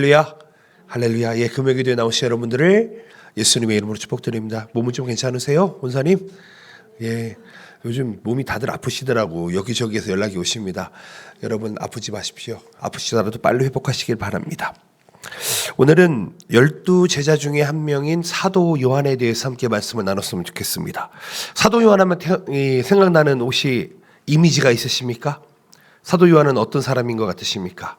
할렐루야, 할렐루야. 예, 금요기도에 나오신 여러분들을 예수님의 이름으로 축복드립니다. 몸은 좀 괜찮으세요, 원사님? 예, 요즘 몸이 다들 아프시더라고. 여기저기에서 연락이 오십니다. 여러분 아프지 마십시오. 아프시더라도 빨리 회복하시길 바랍니다. 오늘은 12제자 중에 한 명인 사도 요한에 대해서 함께 말씀을 나눴으면 좋겠습니다. 사도 요한하면 생각나는 혹시 이미지가 있으십니까? 사도 요한은 어떤 사람인 것 같으십니까?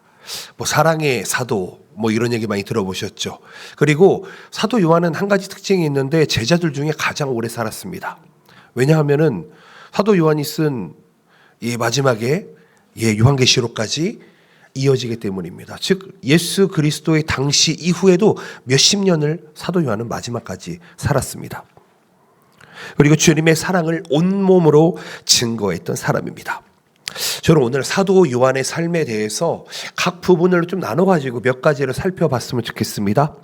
사랑의 사도 이런 얘기 많이 들어보셨죠. 그리고 사도 요한은 한 가지 특징이 있는데 제자들 중에 가장 오래 살았습니다. 왜냐하면은 사도 요한이 쓴 이 마지막에 요한계시록까지 이어지기 때문입니다. 즉 예수 그리스도의 당시 이후에도 몇십 년을 사도 요한은 마지막까지 살았습니다. 그리고 주님의 사랑을 온몸으로 증거했던 사람입니다. 저는 오늘 사도 요한의 삶에 대해서 각 부분을 좀 나눠가지고 몇 가지를 살펴봤으면 좋겠습니다.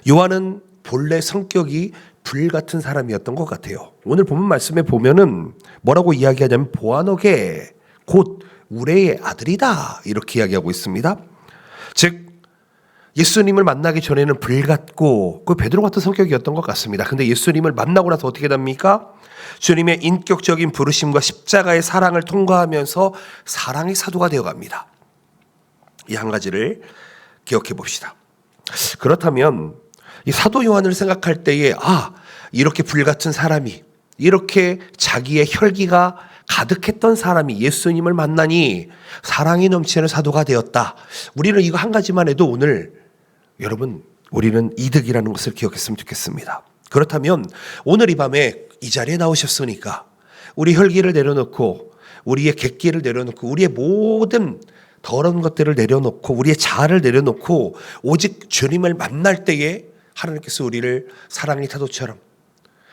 요한은 본래 성격이 불같은 사람이었던 것 같아요. 오늘 본문 말씀에 보면은 뭐라고 이야기하냐면 보아너게 곧 우레의 아들이다 이렇게 이야기하고 있습니다. 즉 예수님을 만나기 전에는 불같고 그 베드로 같은 성격이었던 것 같습니다. 근데 예수님을 만나고 나서 어떻게 됩니까? 주님의 인격적인 부르심과 십자가의 사랑을 통과하면서 사랑의 사도가 되어갑니다. 이 한 가지를 기억해 봅시다. 그렇다면 이 사도 요한을 생각할 때에 이렇게 불같은 사람이, 이렇게 자기의 혈기가 가득했던 사람이 예수님을 만나니 사랑이 넘치는 사도가 되었다. 우리는 이거 한 가지만 해도 오늘 여러분 우리는 이득이라는 것을 기억했으면 좋겠습니다. 그렇다면 오늘 이 밤에 이 자리에 나오셨으니까 우리 혈기를 내려놓고 우리의 객기를 내려놓고 우리의 모든 더러운 것들을 내려놓고 우리의 자아를 내려놓고 오직 주님을 만날 때에 하나님께서 우리를 사랑의 사도처럼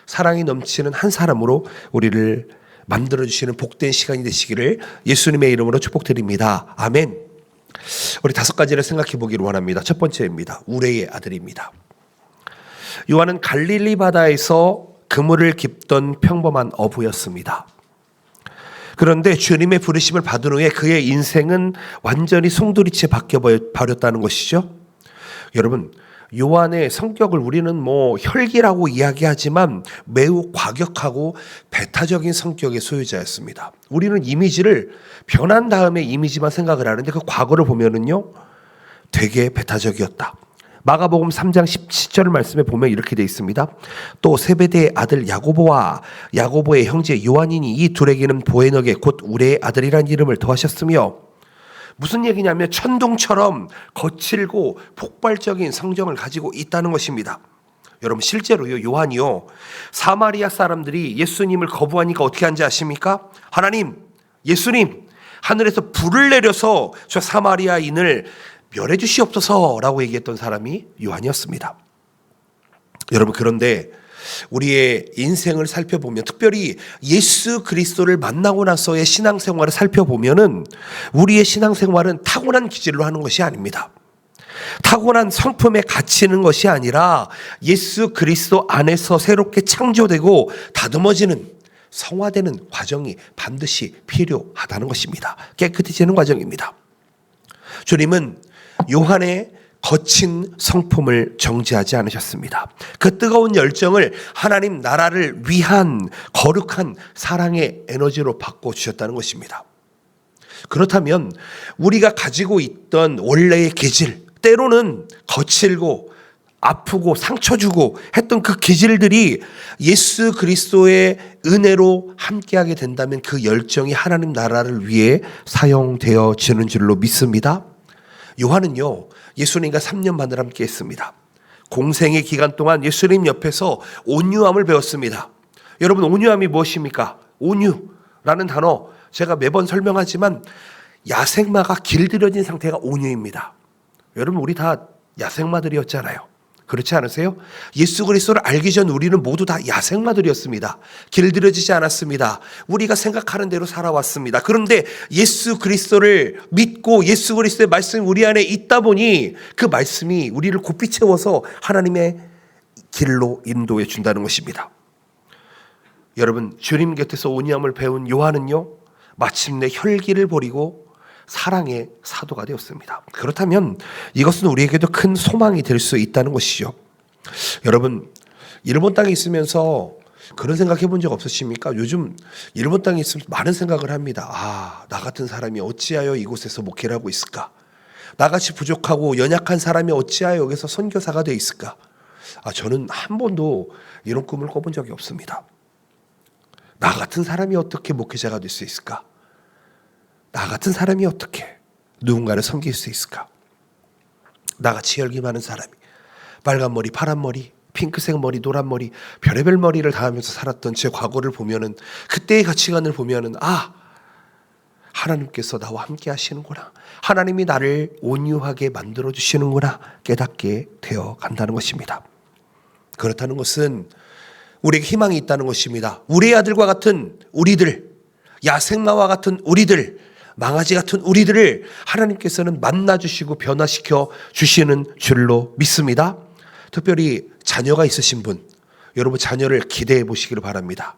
사랑이 넘치는 한 사람으로 우리를 만들어주시는 복된 시간이 되시기를 예수님의 이름으로 축복드립니다. 아멘. 우리 5가지를 생각해 보기를 원합니다. 첫 번째입니다. 우레의 아들입니다. 요한은 갈릴리 바다에서 그물을 깁던 평범한 어부였습니다. 그런데 주님의 부르심을 받은 후에 그의 인생은 완전히 송두리째 바뀌어버렸다는 것이죠. 여러분 요한의 성격을 우리는 혈기라고 이야기하지만 매우 과격하고 배타적인 성격의 소유자였습니다. 우리는 이미지를 변한 다음에 이미지만 생각을 하는데 그 과거를 보면은요 되게 배타적이었다. 마가복음 3장 17절 말씀에 보면 이렇게 되어 있습니다. 또 세베대의 아들 야고보와 야고보의 형제 요한이니 이 둘에게는 보에너게 곧 우레의 아들이라는 이름을 더하셨으며, 무슨 얘기냐면 천둥처럼 거칠고 폭발적인 성정을 가지고 있다는 것입니다. 여러분 실제로요 요한이요 사마리아 사람들이 예수님을 거부하니까 어떻게 한지 아십니까? 하나님, 예수님, 하늘에서 불을 내려서 저 사마리아인을 멸해 주시옵소서라고 얘기했던 사람이 요한이었습니다. 여러분 그런데 우리의 인생을 살펴보면 특별히 예수 그리스도를 만나고 나서의 신앙생활을 살펴보면은 우리의 신앙생활은 타고난 기질로 하는 것이 아닙니다. 타고난 성품에 갇히는 것이 아니라 예수 그리스도 안에서 새롭게 창조되고 다듬어지는 성화되는 과정이 반드시 필요하다는 것입니다. 깨끗해지는 과정입니다. 주님은 요한의 거친 성품을 정죄하지 않으셨습니다. 그 뜨거운 열정을 하나님 나라를 위한 거룩한 사랑의 에너지로 바꿔주셨다는 것입니다. 그렇다면 우리가 가지고 있던 원래의 기질, 때로는 거칠고 아프고 상처 주고 했던 그 기질들이 예수 그리스도의 은혜로 함께하게 된다면 그 열정이 하나님 나라를 위해 사용되어지는 줄로 믿습니다. 요한은요 예수님과 3년 반을 함께 했습니다. 공생의 기간 동안 예수님 옆에서 온유함을 배웠습니다. 여러분 온유함이 무엇입니까? 온유라는 단어 제가 매번 설명하지만 야생마가 길들여진 상태가 온유입니다. 여러분 우리 다 야생마들이었잖아요. 그렇지 않으세요? 예수 그리스도를 알기 전 우리는 모두 다 야생마들이었습니다. 길들여지지 않았습니다. 우리가 생각하는 대로 살아왔습니다. 그런데 예수 그리스도를 믿고 예수 그리스도의 말씀이 우리 안에 있다 보니 그 말씀이 우리를 곱게 채워서 하나님의 길로 인도해 준다는 것입니다. 여러분 주님 곁에서 온유함을 배운 요한은요 마침내 혈기를 버리고 사랑의 사도가 되었습니다. 그렇다면 이것은 우리에게도 큰 소망이 될 수 있다는 것이죠. 여러분, 일본 땅에 있으면서 그런 생각 해본 적 없으십니까? 요즘 일본 땅에 있으면 많은 생각을 합니다. 나 같은 사람이 어찌하여 이곳에서 목회를 하고 있을까? 나같이 부족하고 연약한 사람이 어찌하여 여기서 선교사가 되어 있을까? 저는 한 번도 이런 꿈을 꿔본 적이 없습니다. 나 같은 사람이 어떻게 목회자가 될 수 있을까? 나 같은 사람이 어떻게 누군가를 섬길 수 있을까? 나같이 열기 많은 사람이 빨간 머리, 파란 머리, 핑크색 머리, 노란 머리, 별의별 머리를 다 하면서 살았던 제 과거를 보면은, 그때의 가치관을 보면은, 하나님께서 나와 함께 하시는구나. 하나님이 나를 온유하게 만들어 주시는구나 깨닫게 되어 간다는 것입니다. 그렇다는 것은 우리에게 희망이 있다는 것입니다. 우리의 아들과 같은 우리들, 야생마와 같은 우리들, 망아지 같은 우리들을 하나님께서는 만나주시고 변화시켜 주시는 줄로 믿습니다. 특별히 자녀가 있으신 분, 여러분 자녀를 기대해 보시기를 바랍니다.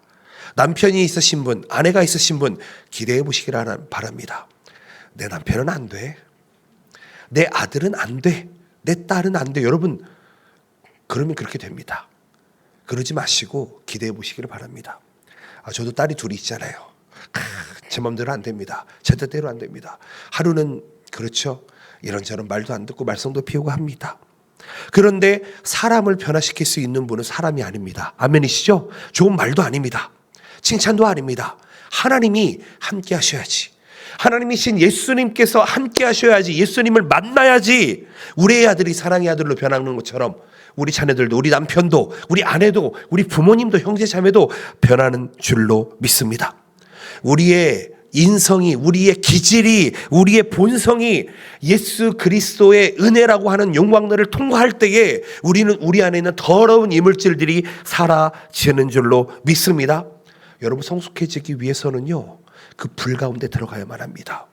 남편이 있으신 분, 아내가 있으신 분 기대해 보시기를 바랍니다. 내 남편은 안 돼. 내 아들은 안 돼. 내 딸은 안 돼. 여러분, 그러면 그렇게 됩니다. 그러지 마시고 기대해 보시기를 바랍니다. 저도 딸이 둘이 있잖아요. 제 마음대로 안 됩니다. 제 뜻대로 안 됩니다. 하루는 그렇죠. 이런저런 말도 안 듣고 말썽도 피우고 합니다. 그런데 사람을 변화시킬 수 있는 분은 사람이 아닙니다. 아멘이시죠? 좋은 말도 아닙니다. 칭찬도 아닙니다. 하나님이 함께 하셔야지. 하나님이신 예수님께서 함께 하셔야지. 예수님을 만나야지 우리의 아들이 사랑의 아들로 변하는 것처럼 우리 자녀들도, 우리 남편도, 우리 아내도, 우리 부모님도, 형제 자매도 변하는 줄로 믿습니다. 우리의 인성이, 우리의 기질이, 우리의 본성이 예수 그리스도의 은혜라고 하는 영광들을 통과할 때에 우리는 우리 안에 있는 더러운 이물질들이 사라지는 줄로 믿습니다. 여러분, 성숙해지기 위해서는요, 그 불 가운데 들어가야만 합니다.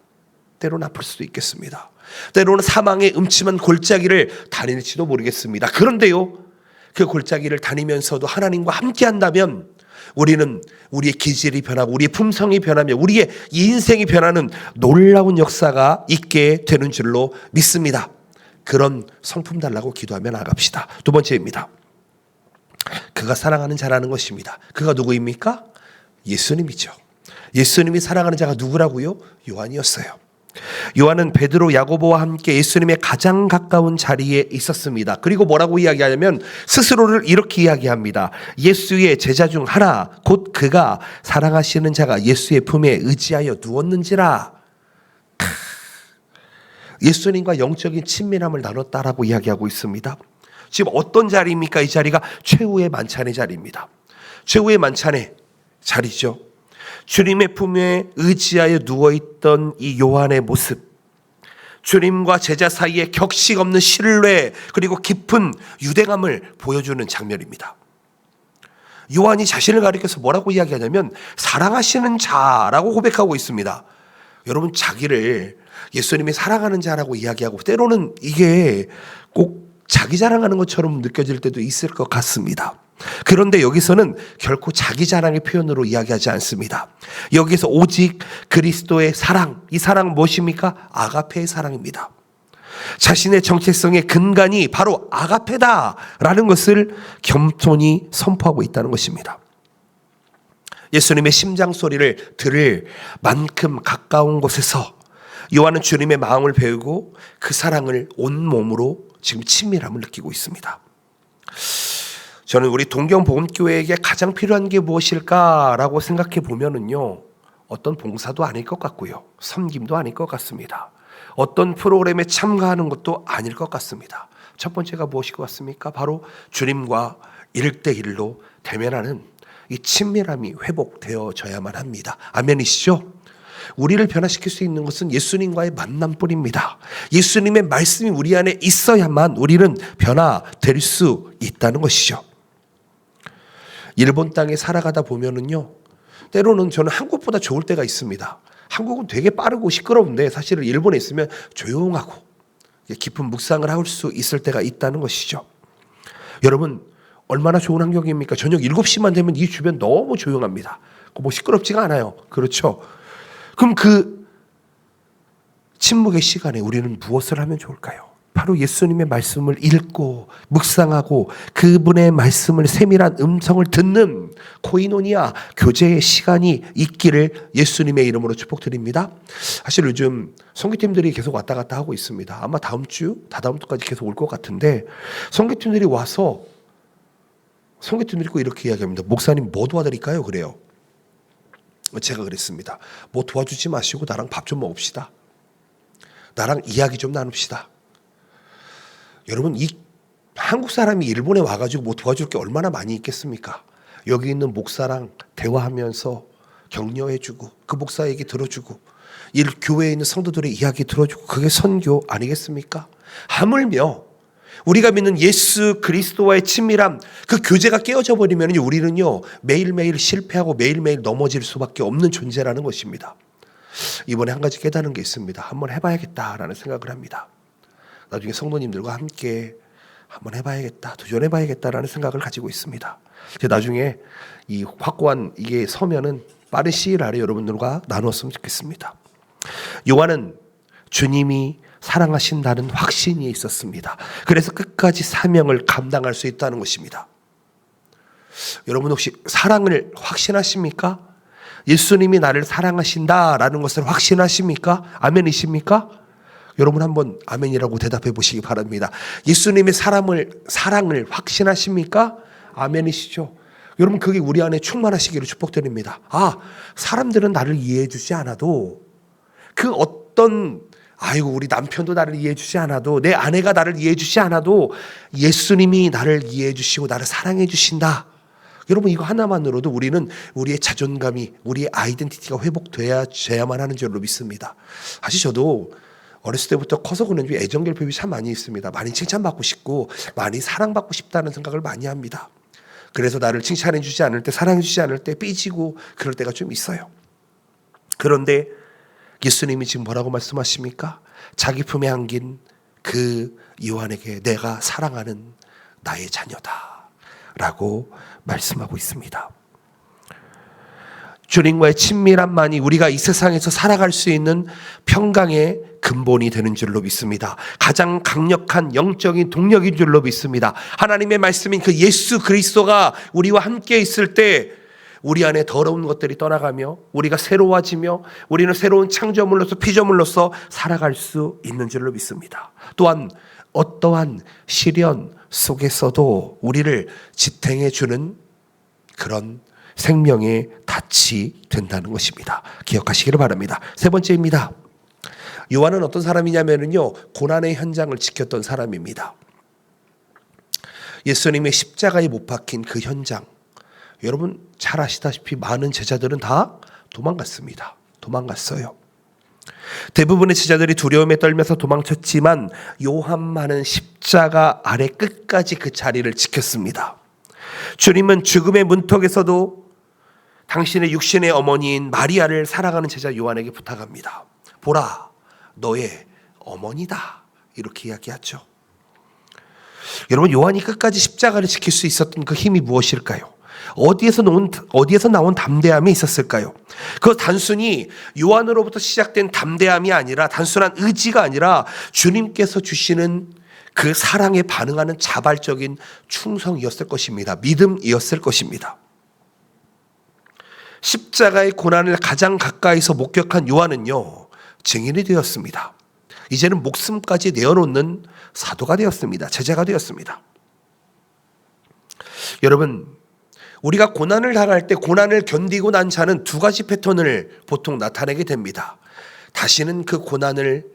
때로는 아플 수도 있겠습니다. 때로는 사망의 음침한 골짜기를 다닐지도 모르겠습니다. 그런데요, 그 골짜기를 다니면서도 하나님과 함께 한다면 우리는 우리의 기질이 변하고 우리의 품성이 변하며 우리의 인생이 변하는 놀라운 역사가 있게 되는 줄로 믿습니다. 그런 성품 달라고 기도하며 나갑시다. 두 번째입니다. 그가 사랑하는 자라는 것입니다. 그가 누구입니까? 예수님이죠. 예수님이 사랑하는 자가 누구라고요? 요한이었어요. 요한은 베드로, 야고보와 함께 예수님의 가장 가까운 자리에 있었습니다. 그리고 뭐라고 이야기하냐면 스스로를 이렇게 이야기합니다. 예수의 제자 중 하나, 곧 그가 사랑하시는 자가 예수의 품에 의지하여 누웠는지라. 예수님과 영적인 친밀함을 나눴다라고 이야기하고 있습니다. 지금 어떤 자리입니까? 이 자리가 최후의 만찬의 자리입니다. 최후의 만찬의 자리죠. 주님의 품에 의지하여 누워있던 이 요한의 모습, 주님과 제자 사이에 격식 없는 신뢰 그리고 깊은 유대감을 보여주는 장면입니다. 요한이 자신을 가리켜서 뭐라고 이야기하냐면 사랑하시는 자라고 고백하고 있습니다. 여러분, 자기를 예수님이 사랑하는 자라고 이야기하고 때로는 이게 꼭 자기 자랑하는 것처럼 느껴질 때도 있을 것 같습니다. 그런데 여기서는 결코 자기 자랑의 표현으로 이야기하지 않습니다. 여기서 오직 그리스도의 사랑, 이 사랑은 무엇입니까? 아가페의 사랑입니다. 자신의 정체성의 근간이 바로 아가페다라는 것을 겸손히 선포하고 있다는 것입니다. 예수님의 심장 소리를 들을 만큼 가까운 곳에서 요한은 주님의 마음을 배우고 그 사랑을 온몸으로 지금 친밀함을 느끼고 있습니다. 저는 우리 동경복음교회에게 가장 필요한 게 무엇일까라고 생각해 보면은요, 어떤 봉사도 아닐 것 같고요, 섬김도 아닐 것 같습니다. 어떤 프로그램에 참가하는 것도 아닐 것 같습니다. 첫 번째가 무엇일 것 같습니까? 바로 주님과 1대1로 대면하는 이 친밀함이 회복되어져야만 합니다. 아멘이시죠? 우리를 변화시킬 수 있는 것은 예수님과의 만남뿐입니다. 예수님의 말씀이 우리 안에 있어야만 우리는 변화될 수 있다는 것이죠. 일본 땅에 살아가다 보면은요, 때로는 저는 한국보다 좋을 때가 있습니다. 한국은 되게 빠르고 시끄러운데 사실은 일본에 있으면 조용하고 깊은 묵상을 할 수 있을 때가 있다는 것이죠. 여러분, 얼마나 좋은 환경입니까? 저녁 7시만 되면 이 주변 너무 조용합니다. 뭐 시끄럽지가 않아요. 그렇죠? 그럼 그 침묵의 시간에 우리는 무엇을 하면 좋을까요? 바로 예수님의 말씀을 읽고 묵상하고 그분의 말씀을 세밀한 음성을 듣는 코이노니아 교제의 시간이 있기를 예수님의 이름으로 축복드립니다. 사실 요즘 선교팀들이 계속 왔다 갔다 하고 있습니다. 아마 다음 주, 다다음 주까지 계속 올 것 같은데 선교팀들이 와서 선교팀들이 꼭 이렇게 이야기합니다. 목사님 뭐 도와드릴까요? 그래요. 제가 그랬습니다. 뭐 도와주지 마시고 나랑 밥 좀 먹읍시다. 나랑 이야기 좀 나눕시다. 여러분, 이 한국 사람이 일본에 와가지고 뭐 도와줄 게 얼마나 많이 있겠습니까? 여기 있는 목사랑 대화하면서 격려해주고 그 목사 얘기 들어주고 이 교회에 있는 성도들의 이야기 들어주고 그게 선교 아니겠습니까? 하물며 우리가 믿는 예수 그리스도와의 친밀함, 그 교제가 깨어져 버리면 우리는요 매일매일 실패하고 매일매일 넘어질 수밖에 없는 존재라는 것입니다. 이번에 한 가지 깨달은 게 있습니다. 한번 해봐야겠다라는 생각을 합니다. 나중에 성도님들과 함께 한번 해봐야겠다, 도전해봐야겠다라는 생각을 가지고 있습니다. 나중에 이 확고한 이게 서면은 빠른 시일 안에 여러분들과 나누었으면 좋겠습니다. 요한은 주님이 사랑하신다는 확신이 있었습니다. 그래서 끝까지 사명을 감당할 수 있다는 것입니다. 여러분 혹시 사랑을 확신하십니까? 예수님이 나를 사랑하신다라는 것을 확신하십니까? 아멘이십니까? 여러분 한번 아멘이라고 대답해 보시기 바랍니다. 예수님의 사랑을 확신하십니까? 아멘이시죠? 여러분 그게 우리 안에 충만하시기를 축복드립니다. 사람들은 나를 이해해 주지 않아도 그 어떤 우리 남편도 나를 이해해 주지 않아도 내 아내가 나를 이해해 주지 않아도 예수님이 나를 이해해 주시고 나를 사랑해 주신다. 여러분 이거 하나만으로도 우리는 우리의 자존감이 우리의 아이덴티티가 회복돼야만 하는 줄로 믿습니다. 사실 저도 어렸을 때부터 커서 그런지 애정결핍이 참 많이 있습니다. 많이 칭찬받고 싶고 많이 사랑받고 싶다는 생각을 많이 합니다. 그래서 나를 칭찬해 주지 않을 때 사랑해 주지 않을 때 삐지고 그럴 때가 좀 있어요. 그런데 예수님이 지금 뭐라고 말씀하십니까? 자기 품에 안긴 그 요한에게 내가 사랑하는 나의 자녀다 라고 말씀하고 있습니다. 주님과의 친밀함만이 우리가 이 세상에서 살아갈 수 있는 평강의 근본이 되는 줄로 믿습니다. 가장 강력한 영적인 동력인 줄로 믿습니다. 하나님의 말씀인 그 예수 그리스도가 우리와 함께 있을 때 우리 안에 더러운 것들이 떠나가며 우리가 새로워지며 우리는 새로운 창조물로서 피조물로서 살아갈 수 있는 줄로 믿습니다. 또한 어떠한 시련 속에서도 우리를 지탱해 주는 그런 생명의 닻이 된다는 것입니다. 기억하시기를 바랍니다. 세 번째입니다. 요한은 어떤 사람이냐면요 고난의 현장을 지켰던 사람입니다. 예수님의 십자가에 못 박힌 그 현장, 여러분 잘 아시다시피 많은 제자들은 다 도망갔습니다. 도망갔어요. 대부분의 제자들이 두려움에 떨면서 도망쳤지만 요한만은 십자가 아래 끝까지 그 자리를 지켰습니다. 주님은 죽음의 문턱에서도 당신의 육신의 어머니인 마리아를 사랑하는 제자 요한에게 부탁합니다. 보라, 너의 어머니다. 이렇게 이야기하죠. 여러분 요한이 끝까지 십자가를 지킬 수 있었던 그 힘이 무엇일까요? 어디에서 나온 담대함이 있었을까요? 그 단순히 요한으로부터 시작된 담대함이 아니라 단순한 의지가 아니라 주님께서 주시는 그 사랑에 반응하는 자발적인 충성이었을 것입니다. 믿음이었을 것입니다. 십자가의 고난을 가장 가까이서 목격한 요한은요 증인이 되었습니다. 이제는 목숨까지 내어놓는 사도가 되었습니다. 제자가 되었습니다. 여러분 우리가 고난을 당할 때 고난을 견디고 난 자는 두 가지 패턴을 보통 나타내게 됩니다. 다시는 그 고난을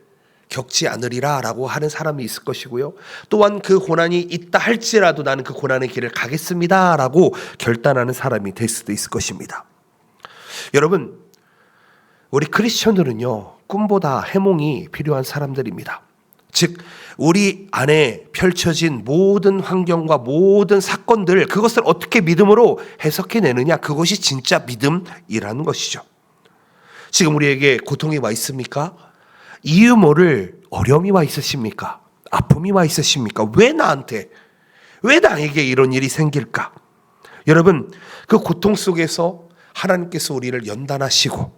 겪지 않으리라 라고 하는 사람이 있을 것이고요. 또한 그 고난이 있다 할지라도 나는 그 고난의 길을 가겠습니다 라고 결단하는 사람이 될 수도 있을 것입니다. 여러분 우리 크리스천들은요 꿈보다 해몽이 필요한 사람들입니다. 즉 우리 안에 펼쳐진 모든 환경과 모든 사건들 그것을 어떻게 믿음으로 해석해내느냐, 그것이 진짜 믿음이라는 것이죠. 지금 우리에게 고통이 와 있습니까? 이유 모를 어려움이 와 있으십니까? 아픔이 와 있으십니까? 왜 나에게 이런 일이 생길까? 여러분 그 고통 속에서 하나님께서 우리를 연단하시고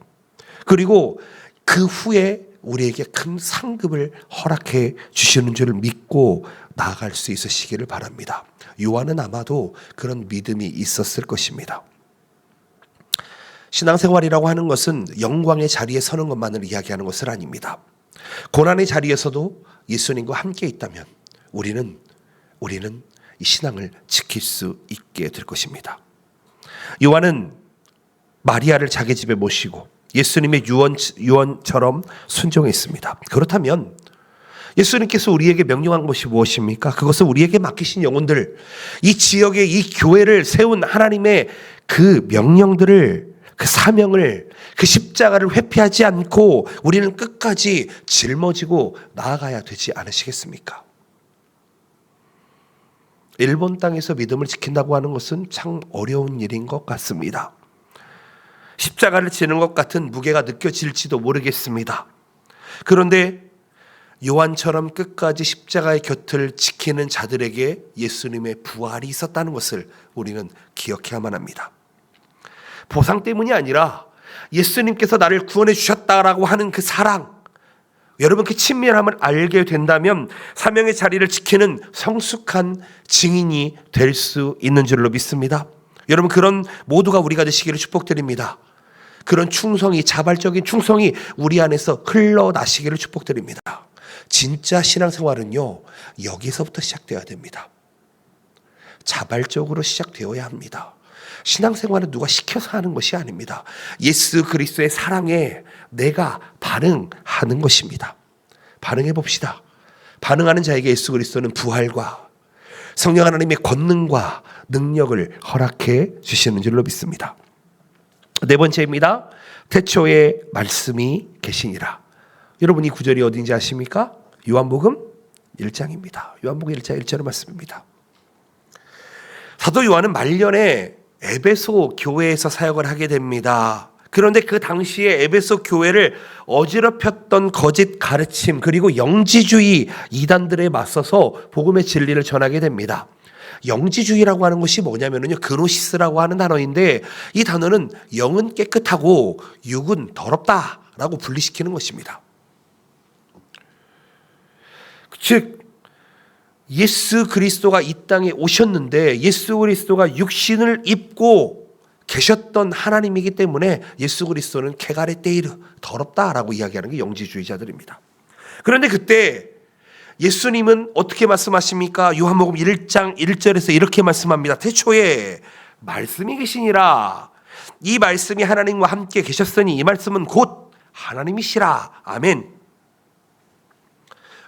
그리고 그 후에 우리에게 큰 상급을 허락해 주시는 줄 믿고 나아갈 수 있으시기를 바랍니다. 요한은 아마도 그런 믿음이 있었을 것입니다. 신앙생활이라고 하는 것은 영광의 자리에 서는 것만을 이야기하는 것은 아닙니다. 고난의 자리에서도 예수님과 함께 있다면 우리는 이 신앙을 지킬 수 있게 될 것입니다. 요한은 마리아를 자기 집에 모시고 예수님의 유언처럼 순종했습니다. 그렇다면 예수님께서 우리에게 명령한 것이 무엇입니까? 그것은 우리에게 맡기신 영혼들, 이 지역에 이 교회를 세운 하나님의 그 명령들을, 그 사명을, 그 십자가를 회피하지 않고 우리는 끝까지 짊어지고 나아가야 되지 않으시겠습니까? 일본 땅에서 믿음을 지킨다고 하는 것은 참 어려운 일인 것 같습니다. 십자가를 지는 것 같은 무게가 느껴질지도 모르겠습니다. 그런데 요한처럼 끝까지 십자가의 곁을 지키는 자들에게 예수님의 부활이 있었다는 것을 우리는 기억해야만 합니다. 보상 때문이 아니라 예수님께서 나를 구원해 주셨다라고 하는 그 사랑, 여러분 그 친밀함을 알게 된다면 사명의 자리를 지키는 성숙한 증인이 될 수 있는 줄로 믿습니다. 여러분 그런 모두가 우리가 되시기를 축복드립니다. 그런 충성이, 자발적인 충성이 우리 안에서 흘러나시기를 축복드립니다. 진짜 신앙생활은요, 여기서부터 시작되어야 됩니다. 자발적으로 시작되어야 합니다. 신앙생활은 누가 시켜서 하는 것이 아닙니다. 예수 그리스도의 사랑에 내가 반응하는 것입니다. 반응해 봅시다. 반응하는 자에게 예수 그리스도는 부활과 성령 하나님의 권능과 능력을 허락해 주시는 줄로 믿습니다. 네 번째입니다. 태초에 말씀이 계시니라. 여러분 이 구절이 어딘지 아십니까? 요한복음 1장입니다. 요한복음 1장 1절의 말씀입니다. 사도 요한은 말년에 에베소 교회에서 사역을 하게 됩니다. 그런데 그 당시에 에베소 교회를 어지럽혔던 거짓 가르침 그리고 영지주의 이단들에 맞서서 복음의 진리를 전하게 됩니다. 영지주의라고 하는 것이 뭐냐면요, 그노시스라고 하는 단어인데 이 단어는 영은 깨끗하고 육은 더럽다라고 분리시키는 것입니다. 즉 예수 그리스도가 이 땅에 오셨는데 예수 그리스도가 육신을 입고 계셨던 하나님이기 때문에 예수 그리스도는 케가레테이르, 더럽다라고 이야기하는 게 영지주의자들입니다. 그런데 그때 예수님은 어떻게 말씀하십니까? 요한복음 1장 1절에서 이렇게 말씀합니다. 태초에 말씀이 계시니라. 이 말씀이 하나님과 함께 계셨으니 이 말씀은 곧 하나님이시라. 아멘.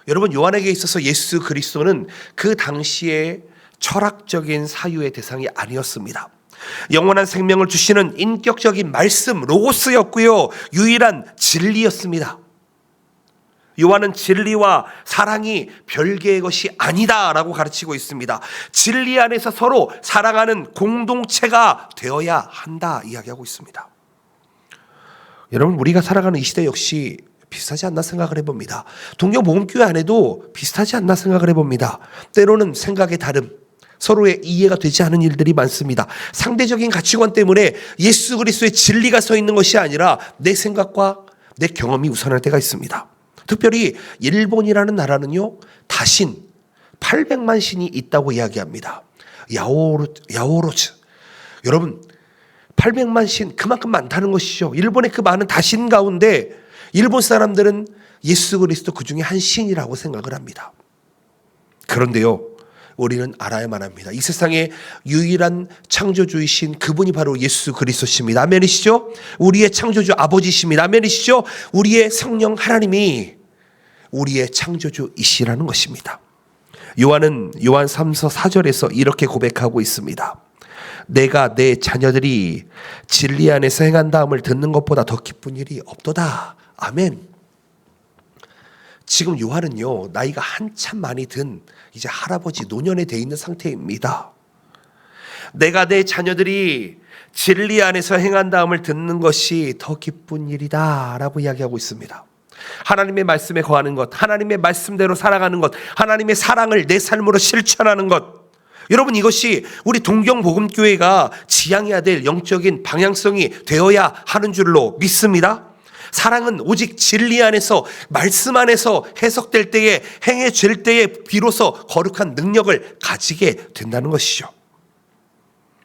여러분 요한에게 있어서 예수 그리스도는 그 당시에 철학적인 사유의 대상이 아니었습니다. 영원한 생명을 주시는 인격적인 말씀 로고스였고요, 유일한 진리였습니다. 요한은 진리와 사랑이 별개의 것이 아니다라고 가르치고 있습니다. 진리 안에서 서로 사랑하는 공동체가 되어야 한다 이야기하고 있습니다. 여러분 우리가 살아가는 이 시대 역시 비슷하지 않나 생각을 해봅니다. 동경복음교회 안에도 비슷하지 않나 생각을 해봅니다. 때로는 생각의 다름, 서로의 이해가 되지 않은 일들이 많습니다. 상대적인 가치관 때문에 예수 그리스도의 진리가 서 있는 것이 아니라 내 생각과 내 경험이 우선할 때가 있습니다. 특별히 일본이라는 나라는요, 다신 800만 신이 있다고 이야기합니다. 야오로즈. 여러분 800만 신 그만큼 많다는 것이죠. 일본의 그 많은 다신 가운데 일본 사람들은 예수 그리스도 그 중에 한 신이라고 생각을 합니다. 그런데요, 우리는 알아야만 합니다. 이 세상의 유일한 창조주이신 그분이 바로 예수 그리스도십니다. 아멘이시죠? 우리의 창조주 아버지십니다. 아멘이시죠? 우리의 성령 하나님이 우리의 창조주이시라는 것입니다. 요한은 요한 3서 4절에서 이렇게 고백하고 있습니다. 내가 내 자녀들이 진리 안에서 행한다함을 듣는 것보다 더 기쁜 일이 없도다. 아멘. 지금 요한은요, 나이가 한참 많이 든 이제 할아버지 노년에 돼 있는 상태입니다. 내가 내 자녀들이 진리 안에서 행한다함을 듣는 것이 더 기쁜 일이다 라고 이야기하고 있습니다. 하나님의 말씀에 거하는 것, 하나님의 말씀대로 살아가는 것, 하나님의 사랑을 내 삶으로 실천하는 것, 여러분 이것이 우리 동경복음교회가 지향해야 될 영적인 방향성이 되어야 하는 줄로 믿습니다. 사랑은 오직 진리 안에서, 말씀 안에서 해석될 때에, 행해질 때에 비로소 거룩한 능력을 가지게 된다는 것이죠.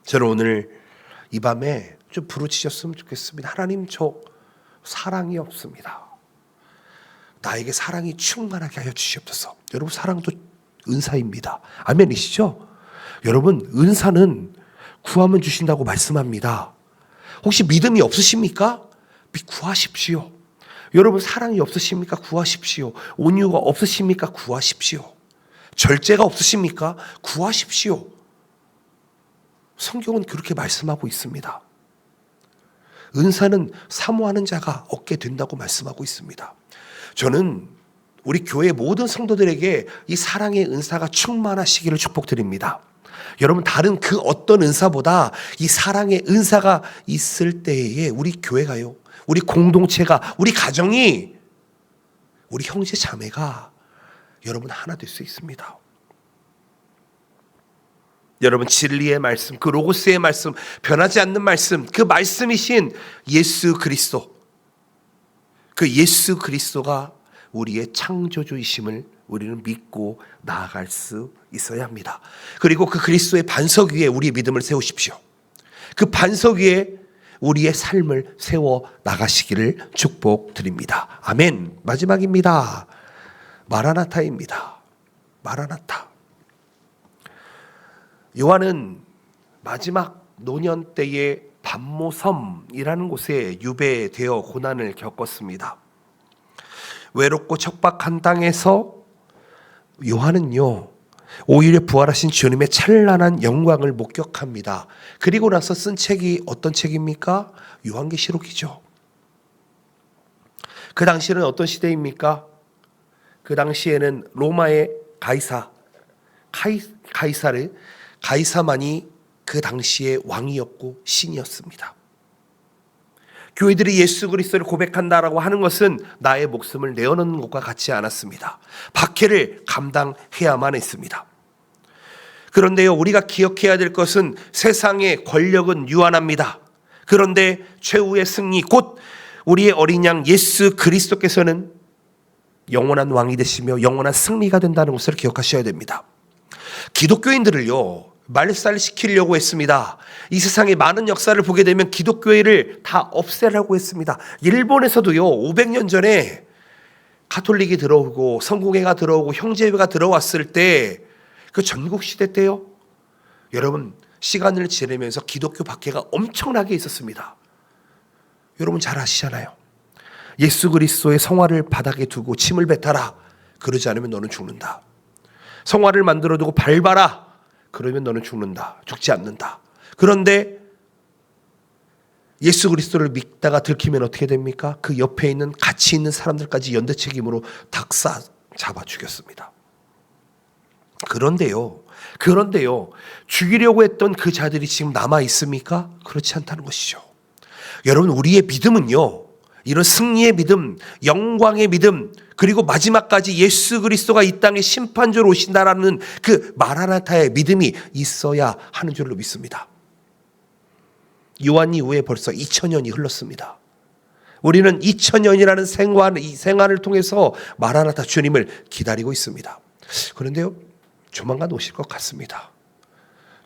저는 오늘 이 밤에 좀 부르짖었으면 좋겠습니다. 하나님, 저 사랑이 없습니다. 나에게 사랑이 충만하게 하여 주시옵소서. 여러분, 사랑도 은사입니다. 아멘이시죠? 여러분, 은사는 구하면 주신다고 말씀합니다. 혹시 믿음이 없으십니까? 구하십시오. 여러분, 사랑이 없으십니까? 구하십시오. 온유가 없으십니까? 구하십시오. 절제가 없으십니까? 구하십시오. 성경은 그렇게 말씀하고 있습니다. 은사는 사모하는 자가 얻게 된다고 말씀하고 있습니다. 저는 우리 교회 모든 성도들에게 이 사랑의 은사가 충만하시기를 축복드립니다. 여러분, 다른 그 어떤 은사보다 이 사랑의 은사가 있을 때에 우리 교회가요, 우리 공동체가, 우리 가정이, 우리 형제 자매가 여러분 하나 될 수 있습니다. 여러분, 진리의 말씀, 그 로고스의 말씀, 변하지 않는 말씀, 그 말씀이신 예수 그리스도, 그 예수 그리스도가 우리의 창조주이심을 우리는 믿고 나아갈 수 있어야 합니다. 그리고 그 그리스도의 반석 위에 우리의 믿음을 세우십시오. 그 반석 위에 우리의 삶을 세워 나가시기를 축복드립니다. 아멘. 마지막입니다. 마라나타입니다. 마라나타. 요한은 마지막 노년 때에 반모섬이라는 곳에 유배되어 고난을 겪었습니다. 외롭고 척박한 땅에서 요한은요, 오히려 부활하신 주님의 찬란한 영광을 목격합니다. 그리고 나서 쓴 책이 어떤 책입니까? 요한계시록이죠. 그 당시에는 어떤 시대입니까? 그 당시에는 로마의 가이사만이 그 당시의 왕이었고 신이었습니다. 교회들이 예수 그리스도를 고백한다라고 하는 것은 나의 목숨을 내어놓는 것과 같지 않았습니다. 박해를 감당해야만 했습니다. 그런데요, 우리가 기억해야 될 것은 세상의 권력은 유한합니다. 그런데 최후의 승리, 곧 우리의 어린 양 예수 그리스도께서는 영원한 왕이 되시며 영원한 승리가 된다는 것을 기억하셔야 됩니다. 기독교인들을요, 말살시키려고 했습니다. 이 세상의 많은 역사를 보게 되면 기독교회를 다 없애려고 했습니다. 일본에서도요, 500년 전에 가톨릭이 들어오고 성공회가 들어오고 형제회가 들어왔을 때, 그 전국시대 때요, 여러분, 시간을 지내면서 기독교 박해가 엄청나게 있었습니다. 여러분 잘 아시잖아요. 예수 그리스도의 성화를 바닥에 두고 침을 뱉어라. 그러지 않으면 너는 죽는다. 성화를 만들어 두고 밟아라. 그러면 너는 죽는다. 죽지 않는다. 그런데 예수 그리스도를 믿다가 들키면 어떻게 됩니까? 그 옆에 있는 같이 있는 사람들까지 연대 책임으로 닥사 잡아 죽였습니다. 그런데요, 죽이려고 했던 그 자들이 지금 남아 있습니까? 그렇지 않다는 것이죠. 여러분, 우리의 믿음은요, 이런 승리의 믿음, 영광의 믿음, 그리고 마지막까지 예수 그리스도가 이 땅에 심판주로 오신다라는 그 마라나타의 믿음이 있어야 하는 줄로 믿습니다. 요한 이후에 벌써 2000년이 흘렀습니다. 우리는 2000년이라는 이 생활을 통해서 마라나타 주님을 기다리고 있습니다. 그런데요, 조만간 오실 것 같습니다.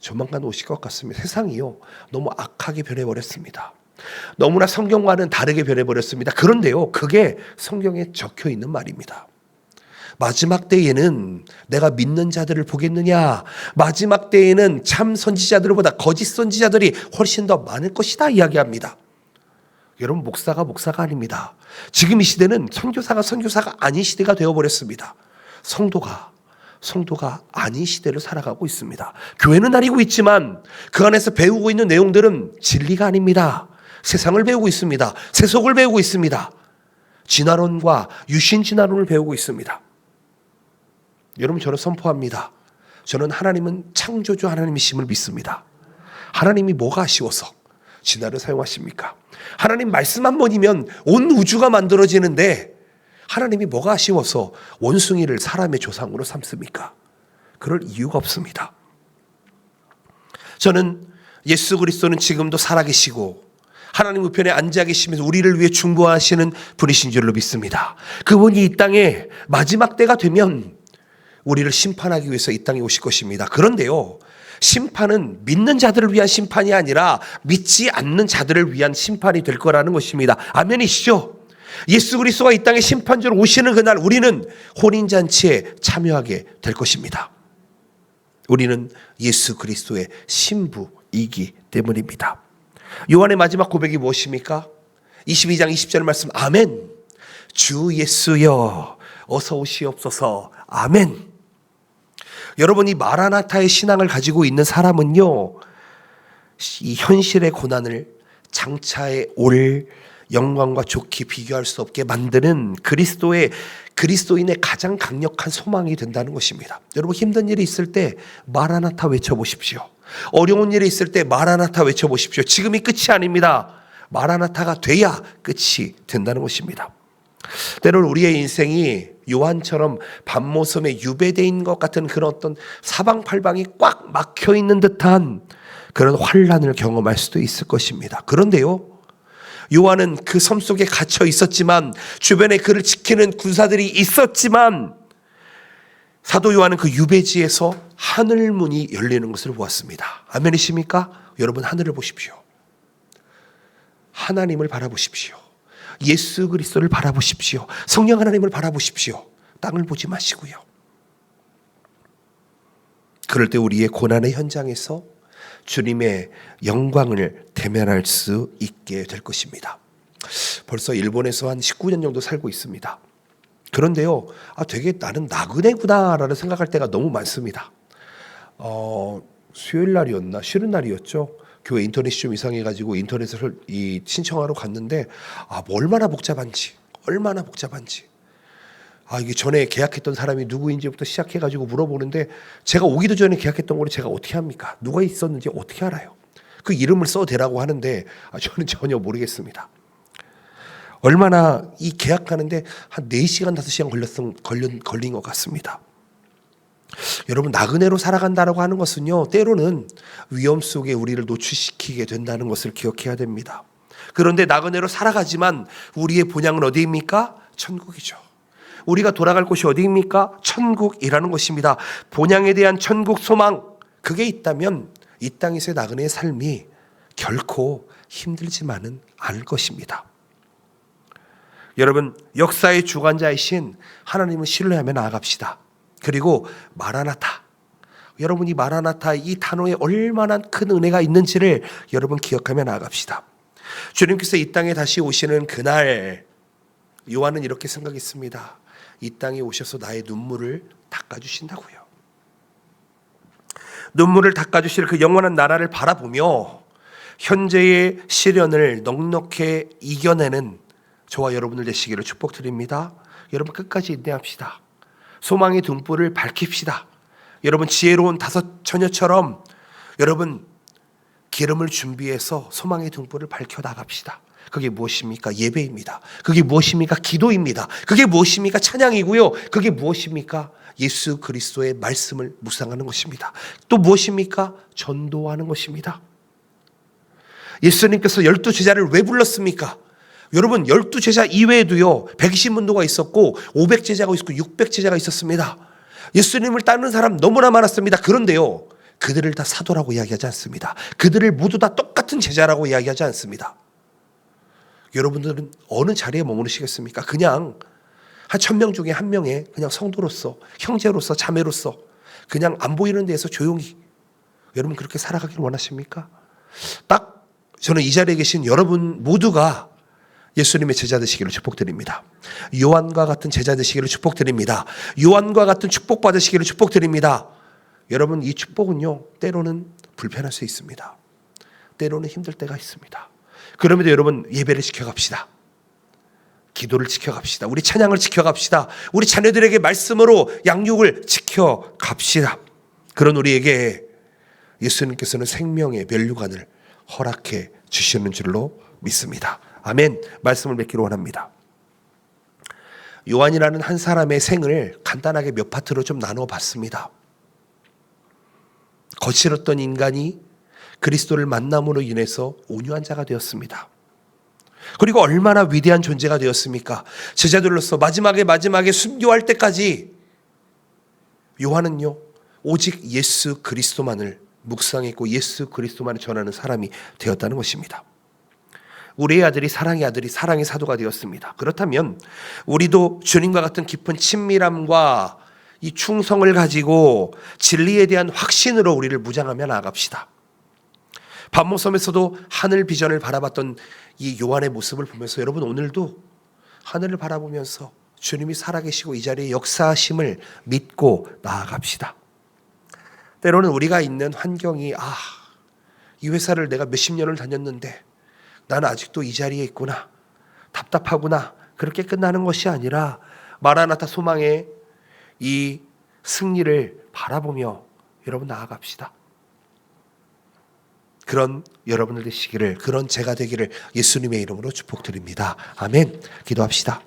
조만간 오실 것 같습니다. 세상이요, 너무 악하게 변해버렸습니다. 너무나 성경과는 다르게 변해버렸습니다. 그런데요, 그게 성경에 적혀 있는 말입니다. 마지막 때에는 내가 믿는 자들을 보겠느냐, 마지막 때에는 참 선지자들보다 거짓 선지자들이 훨씬 더 많을 것이다 이야기합니다. 여러분, 목사가 아닙니다. 지금 이 시대는 선교사가 아닌 시대가 되어버렸습니다. 성도가 아닌 시대를 살아가고 있습니다. 교회는 다니고 있지만 그 안에서 배우고 있는 내용들은 진리가 아닙니다. 세상을 배우고 있습니다. 세속을 배우고 있습니다. 진화론과 유신 진화론을 배우고 있습니다. 여러분, 저는 선포합니다. 저는 하나님은 창조주 하나님이심을 믿습니다. 하나님이 뭐가 아쉬워서 진화를 사용하십니까? 하나님 말씀 한 번이면 온 우주가 만들어지는데 하나님이 뭐가 아쉬워서 원숭이를 사람의 조상으로 삼습니까? 그럴 이유가 없습니다. 저는 예수 그리스도는 지금도 살아계시고 하나님 우편에 앉아 계시면서 우리를 위해 중보하시는 분이신 줄로 믿습니다. 그분이 이 땅에 마지막 때가 되면 우리를 심판하기 위해서 이 땅에 오실 것입니다. 그런데요, 심판은 믿는 자들을 위한 심판이 아니라 믿지 않는 자들을 위한 심판이 될 거라는 것입니다. 아멘이시죠? 예수 그리스도가 이 땅에 심판주로 오시는 그날 우리는 혼인잔치에 참여하게 될 것입니다. 우리는 예수 그리스도의 신부이기 때문입니다. 요한의 마지막 고백이 무엇입니까? 22장 20절 말씀, 아멘. 주 예수여 어서 오시옵소서. 아멘. 여러분, 이 마라나타의 신앙을 가지고 있는 사람은요, 이 현실의 고난을 장차에 올 영광과 좋게 비교할 수 없게 만드는 그리스도인의 가장 강력한 소망이 된다는 것입니다. 여러분, 힘든 일이 있을 때 마라나타 외쳐보십시오. 어려운 일이 있을 때 마라나타 외쳐보십시오. 지금이 끝이 아닙니다. 마라나타가 돼야 끝이 된다는 것입니다. 때로는 우리의 인생이 요한처럼 밤모섬에 유배된 것 같은 그런 어떤 사방팔방이 꽉 막혀 있는 듯한 그런 환란을 경험할 수도 있을 것입니다. 그런데요, 요한은 그 섬 속에 갇혀 있었지만, 주변에 그를 지키는 군사들이 있었지만, 사도 요한은 그 유배지에서 하늘문이 열리는 것을 보았습니다. 아멘이십니까? 여러분, 하늘을 보십시오. 하나님을 바라보십시오. 예수 그리스도를 바라보십시오. 성령 하나님을 바라보십시오. 땅을 보지 마시고요. 그럴 때 우리의 고난의 현장에서 주님의 영광을 대면할 수 있게 될 것입니다. 벌써 일본에서 한 19년 정도 살고 있습니다. 그런데요, 되게 나는 나그네구나라는 생각할 때가 너무 많습니다. 수요일 날이었나 쉬는 날이었죠. 교회 인터넷이 좀 이상해가지고 인터넷을 신청하러 갔는데, 얼마나 복잡한지. 이게 전에 계약했던 사람이 누구인지부터 시작해가지고 물어보는데, 제가 오기도 전에 계약했던 거를 제가 어떻게 합니까? 누가 있었는지 어떻게 알아요? 그 이름을 써대라고 하는데, 저는 전혀 모르겠습니다. 얼마나 이 계약하는데 한 4시간, 5시간 걸린 것 같습니다. 여러분, 나그네로 살아간다라고 하는 것은요, 때로는 위험 속에 우리를 노출시키게 된다는 것을 기억해야 됩니다. 그런데 나그네로 살아가지만 우리의 본향은 어디입니까? 천국이죠. 우리가 돌아갈 곳이 어디입니까? 천국이라는 것입니다. 본향에 대한 천국 소망, 그게 있다면 이 땅에서의 나그네의 삶이 결코 힘들지만은 않을 것입니다. 여러분, 역사의 주관자이신 하나님을 신뢰하며 나아갑시다. 그리고 마라나타, 여러분이 마라나타 이 단어에 얼마나 큰 은혜가 있는지를 여러분 기억하며 나아갑시다. 주님께서 이 땅에 다시 오시는 그날, 요한은 이렇게 생각했습니다. 이 땅에 오셔서 나의 눈물을 닦아주신다고요. 눈물을 닦아주실 그 영원한 나라를 바라보며 현재의 시련을 넉넉히 이겨내는 저와 여러분들 되시기를 축복드립니다. 여러분, 끝까지 인내합시다. 소망의 등불을 밝힙시다. 여러분, 지혜로운 5 처녀처럼 여러분 기름을 준비해서 소망의 등불을 밝혀 나갑시다. 그게 무엇입니까? 예배입니다. 그게 무엇입니까? 기도입니다. 그게 무엇입니까? 찬양이고요. 그게 무엇입니까? 예수 그리스도의 말씀을 묵상하는 것입니다. 또 무엇입니까? 전도하는 것입니다. 예수님께서 12제자를 왜 불렀습니까? 여러분, 12제자 이외에도요 120문도가 있었고 500제자가 있었고 600제자가 있었습니다. 예수님을 따르는 사람 너무나 많았습니다. 그런데요, 그들을 다 사도라고 이야기하지 않습니다. 그들을 모두 다 똑같은 제자라고 이야기하지 않습니다. 여러분들은 어느 자리에 머무르시겠습니까? 그냥 한 1000명 중에 1명의 그냥 성도로서, 형제로서, 자매로서 그냥 안 보이는 데에서 조용히, 여러분 그렇게 살아가기를 원하십니까? 딱 저는 이 자리에 계신 여러분 모두가 예수님의 제자 되시기를 축복드립니다. 요한과 같은 제자 되시기를 축복드립니다. 요한과 같은 축복 받으시기를 축복드립니다. 여러분, 이 축복은요 때로는 불편할 수 있습니다. 때로는 힘들 때가 있습니다. 그럼에도 여러분, 예배를 지켜갑시다. 기도를 지켜갑시다. 우리 찬양을 지켜갑시다. 우리 자녀들에게 말씀으로 양육을 지켜갑시다. 그런 우리에게 예수님께서는 생명의 면류관을 허락해 주시는 줄로 믿습니다. 아멘. 말씀을 맺기로 원합니다. 요한이라는 한 사람의 생을 간단하게 몇 파트로 좀 나누어 봤습니다. 거칠었던 인간이 그리스도를 만남으로 인해서 온유한 자가 되었습니다. 그리고 얼마나 위대한 존재가 되었습니까? 제자들로서 마지막에 순교할 때까지 요한은요, 오직 예수 그리스도만을 묵상했고 예수 그리스도만을 전하는 사람이 되었다는 것입니다. 우리의 아들이 사랑의 사도가 되었습니다. 그렇다면 우리도 주님과 같은 깊은 친밀함과 이 충성을 가지고 진리에 대한 확신으로 우리를 무장하며 나아갑시다. 반모섬에서도 하늘 비전을 바라봤던 이 요한의 모습을 보면서 여러분 오늘도 하늘을 바라보면서 주님이 살아계시고 이 자리에 역사하심을 믿고 나아갑시다. 때로는 우리가 있는 환경이 이 회사를 내가 몇십 년을 다녔는데 나는 아직도 이 자리에 있구나, 답답하구나, 그렇게 끝나는 것이 아니라 마라나타 소망의 이 승리를 바라보며 여러분 나아갑시다. 그런 여러분들 되시기를, 그런 제가 되기를 예수님의 이름으로 축복드립니다. 아멘. 기도합시다.